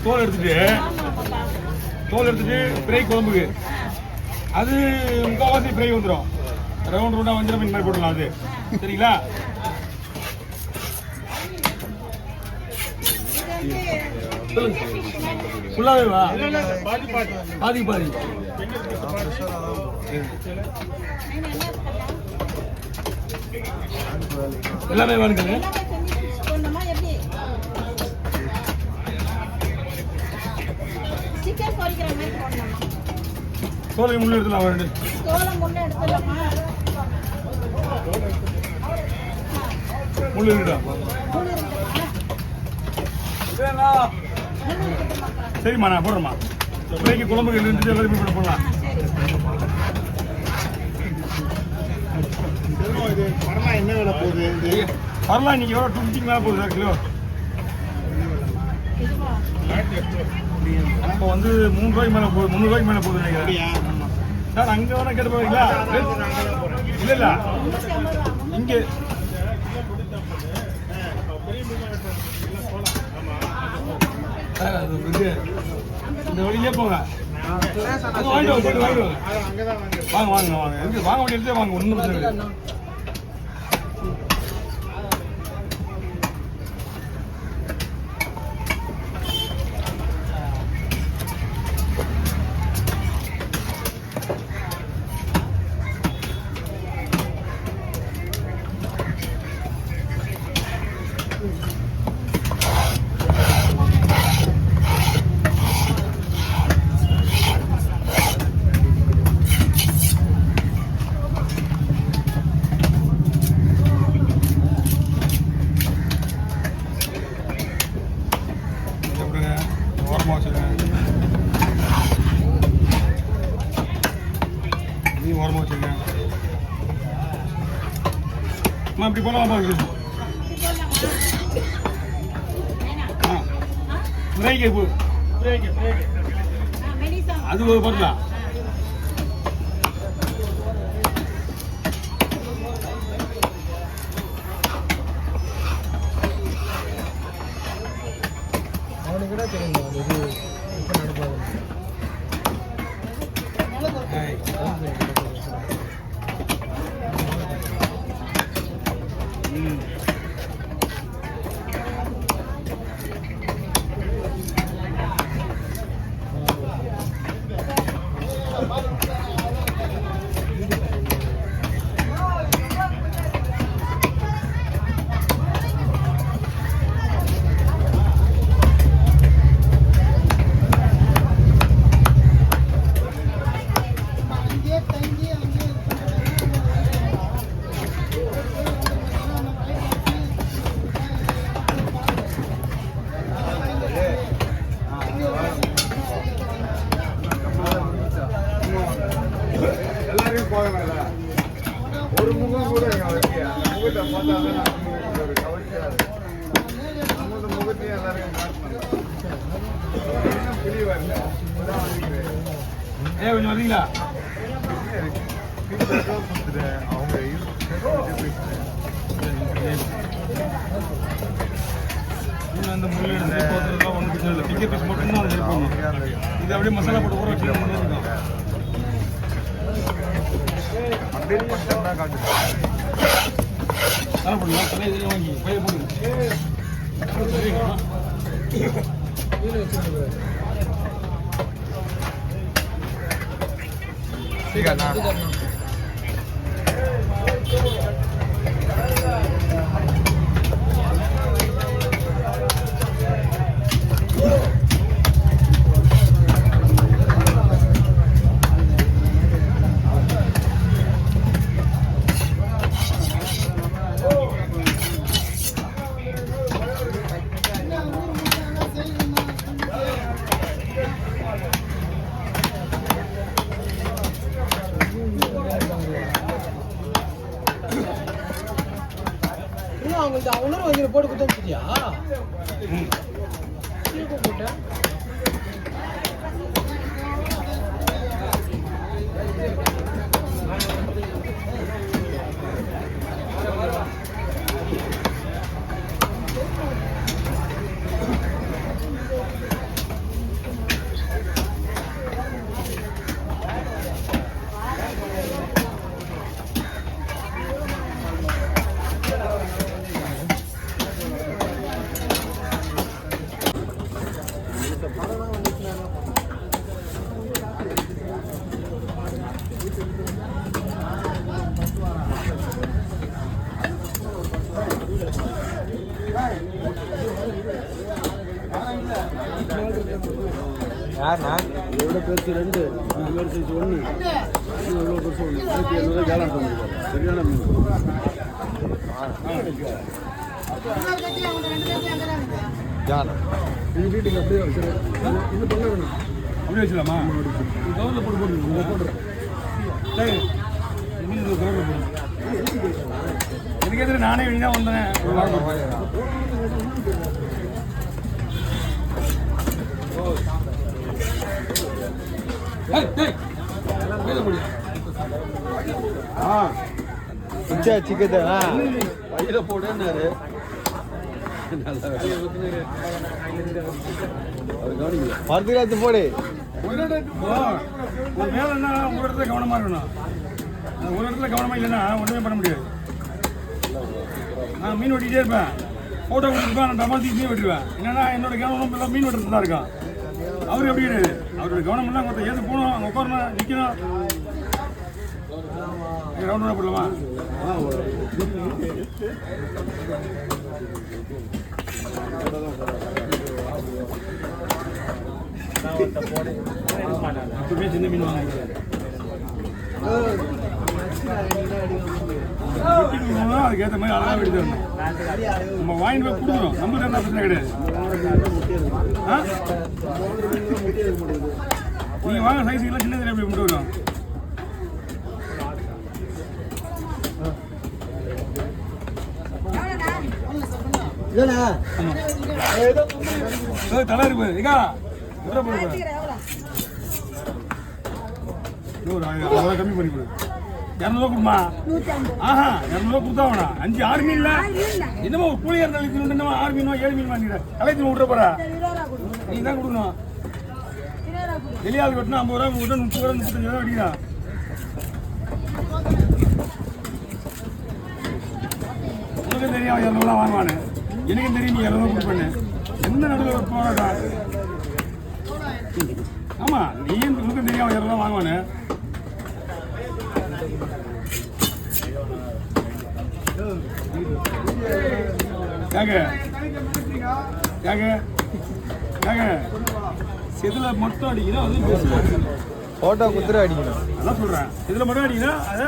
தோல் எடுத்துட்டு ஃப்ரை குழம்புக்கு அது முக்கால்வாசி ஃப்ரை வந்துடும். ரவுண்ட் ரவுண்டாக வஞ்சிரம் மீன் மாதிரி போடலாம் அது. சரிங்களா? ஃபுல்லாகவே வா, பாதி பாதி எல்லாமே வேணுங்க. சோலை முள்ளு எடுத்துலாம் வேண்டு முள்ளு இருக்கா? சரிம்மா நான் போடுறேம்மா. ஃப்ரைக்கு குழம்புக்கு இருந்துட்டு எல்லாத்தையும் கூட போடலாம். என்ன வேலை போகுது? வரலாம் இன்னைக்கு எவ்வளோ 250 மேலே போகுது சார் கிலோ. இப்போ வந்து 3 ரூபாய்க்கு மேலே போகுது, 300 ரூபாய்க்கு மேலே போகுது நினைக்கிறேன் சார். அங்கே வேணா கேட்டு போவீங்களா? இல்லை இல்லை இங்கே சார் அது வந்து இந்த வழியிலே போங்க. வாங்கிட்டு வாங்க வாங்க வாங்க வாங்க எதுக்கு வாங்க வேண்டியதே வாங்க. ஒன்றும் பிரச்சனை இல்லை. ஓரமாக வச்சுருக்கேன். இப்படி போகலாம் பாருங்க. அது ஒரு பார்க்கலாம். அவனுக்கு கூட தெரியும் இது இப்போ நடப்பாங்க. ஒரு முகம் கூட முகத்தை பார்த்தா ஒரு கவர்ச்சியாக நம்ம முகத்தையும் எல்லாரையும் தெளிவா இல்லை. கொஞ்சம் வரீங்களா? அவங்க அந்த முள்ளு எடுத்து ஒன்றும் பிரச்சனை இல்லை. பிக்கர் பீஸ் மட்டும் தான் இருப்போம். இது அப்படியே மசாலா போட்டு ஊற வச்சு இருக்கும். அப்டேட் பண்ணிட்டோம்னா காட்டுறேன். தலை போடலாம். தலை இதில் வாங்கி பயிர் போடுங்க. சரிண்ணா. அவங்களுக்கு உணர்வு வைக்கிற போட்டு கொடுத்தா போட்டேன். யாருண்ணா இதோட பெருசு 2 இது பெருசு 1 இது எவ்வளோ பெருசு 1 1700 கேளான் பண்ணிருக்காரு சரியான மீன் யாரு இது வீட்டுக்கு அப்படியே சரி இது பண்ண வேணும் அப்படியே வச்சுலாமா கவரில் போட்டு சரி மீன் கவரில் போடு எனக்கு எதிர நானே வெளியே தான் வந்தேன் ஒரு வாரம் சிக்கத்தை வயில போடுன்னாரு மரத்துக்கு போடு ஒரு வேலைன்னா ஒரு இடத்துல கவனமாக இருக்கணும் ஒரு இடத்துல கவனமாக இல்லைன்னா ஒன்றுமே பண்ண முடியாது நான் மீன் வெட்டிகிட்டே இருப்பேன் ஃபோட்டோ கொடுத்துருப்பேன் நான் டபா தீ வெட்டுருவேன் என்னன்னா என்னோட கவனம் எல்லாம் மீன் வெட்டுறது தான் இருக்கான் அவர் எப்படி கிடையாது அவரோட கவனம் எல்லாம் கொஞ்சம் ஏது போகணும் அங்கே உட்காரணும் நிற்கணும் ரவுண்ட் போடலாமா அப்பவே சின்ன மீன் வாங்க அதுக்கேற்ற மாதிரி அழகாக வெட்டி தரணும் நம்ம வாங்கிட்டு போய் கொடுக்குறோம் நம்ம தரணும் பிரச்சனை கிடையாது நீங்கள் வாங்க சைஸுக்கெல்லாம் சின்ன எப்படி கொண்டு வரும் தலை இருக்கு ஏகா அவ்வளோ கம்மி பண்ணி கொடு 200 கொடுமா ஆஹா 200 கொடுத்தா வேணா 5-6 மீன் இல்ல என்னமோ ஒரு கூலியா இருந்தாலும் என்னமோ 6 மீனோ 7 மீன் வாங்கிடுற கலைத்து விட்டுற போற நீ தான் கொடுக்கணும் வெளியாள் கட்டினா 50 ரூபா 30 ரூபா 35 ரூபா அடிக்கிறா உனக்கு தெரியும் 200 ரூபா வாங்குவானு எனக்கும் தெரியும் நீ 200 கொடுப்பேன்னு எந்த நடுவில் ஒரு போராட்டம் ஆமா நீயும் உனக்கும் தெரியும் 200 ரூபா வாங்குவானு இதுல மட்டும் அடிக்கணும் போட்டோ குத்துற அடிக்கணும் அதான் சொல்றேன் இதுல மட்டும் அடிக்கணும் அதை